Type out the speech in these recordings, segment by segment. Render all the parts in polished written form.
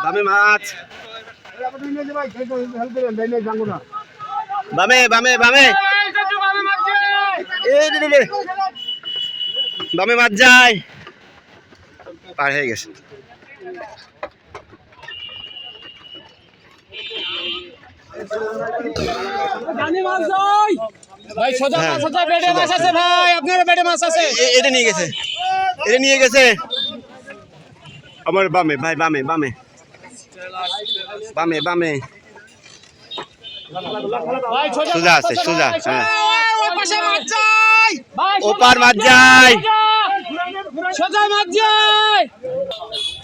বামে মাছ, বামে বামে বামে বামে মাছ যায়, পার হয়ে গেছে। এটা নিয়ে গেছে, এটা নিয়ে গেছে আমার বামে ভাই, বামে বামে বামে বামে সোজা আছে, সোজা। হ্যাঁ, ওপার মাছ যায়,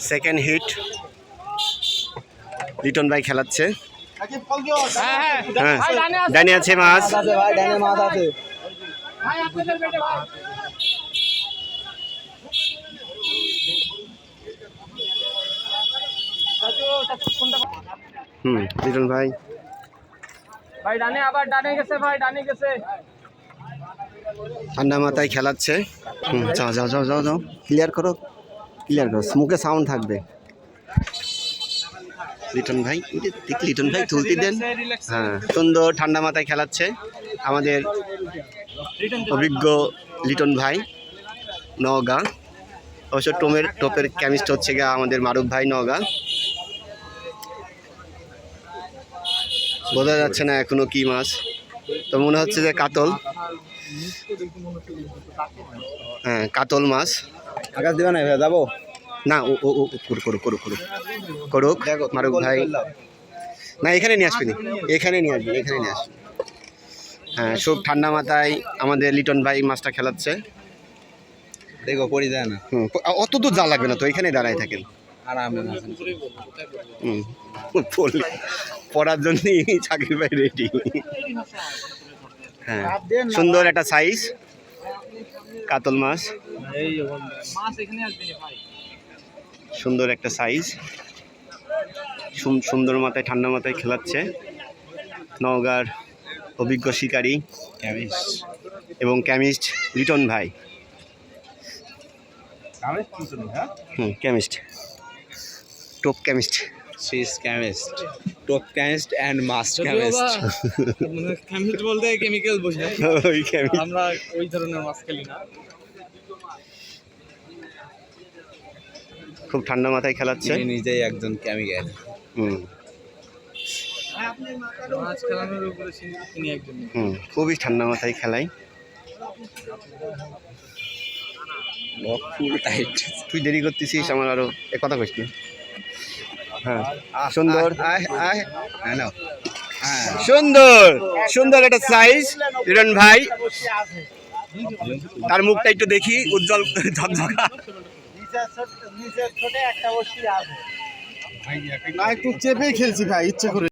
সেকেন্ড হিট লিটন ভাই খেলাচ্ছে। হ্যাঁ, ডানে আছে মাছ, লিটন ভাই ডানে, আবার ডানে গেছে ভাই, ডানে গেছে। ঠান্ডা মাথায় খেলাচ্ছে। যাও যাও যাও যাও যাও, ক্লিয়ার করো, ক্লিয়ার করো, স্মোকে সাউন্ড থাকবে। লিটন ভাই, লিটন ভাই তুলতে দেন। হ্যাঁ, সুন্দর ঠান্ডা মাথায় খেলাচ্ছে আমাদের অভিজ্ঞ লিটন ভাই নওগাঁ। অবশ্য টোপের কেমিস্ট হচ্ছে গা আমাদের মারুফ ভাই নওগাঁ। বোঝা যাচ্ছে না এখনো কি মাছ, তো মনে হচ্ছে যে কাতল। হ্যাঁ, কাতল মাছ। আকাশ দিবা না ভাই, যাবো না, ও ও করুক করুক করুক করুক করুক মারুফ ভাই। না, এখানে নিয়ে আসবেনি, এখানে নিয়ে আসবেন, এখানে নিয়ে আসবেন। হ্যাঁ, খুব ঠান্ডা মাথায় আমাদের লিটন ভাই মাছটা খেলাচ্ছে। দেখো পড়ে যায় না। অত দূর যা লাগবে না তো, এখানে দাঁড়ায় থাকেন আরামে। পড়ার জন্যই চাকরি ভাই রেডি। হ্যাঁ, সুন্দর একটা সাইজ কাতল মাছ, সুন্দর একটা সাইজ, সুন্দর মাথায় ঠান্ডা মাথায় খেলাচ্ছে নওগাঁর অভিজ্ঞ শিকারী এবং কেমিস্ট লিটন ভাই। Chemist, top chemist, She is chemist, top chemist and master chemist. Chemist বলতে কেমিক্যাল বোঝায়, ওই chemist। আমরা ওই ধরনের মাছ খেলি না। খুব ঠান্ডা মাথায় খেলাচ্ছে, নিজেই একজন কেমিক্যাল। মাছ খেলানোর উপরে তিনি একজন। খুবই ঠান্ডা মাথায় খেলাই। ফুল টাইট। তুই দেরি করতেছিস, আমার আরো এ কথা কইস না। হ্যাঁ, সুন্দর সুন্দর সুন্দর একটা সাইজ লিটন ভাই। তার মুখটা একটু দেখি, উজ্জ্বল ঝকঝকা। একটু চেপেই খেলছি ভাই, ইচ্ছে করে।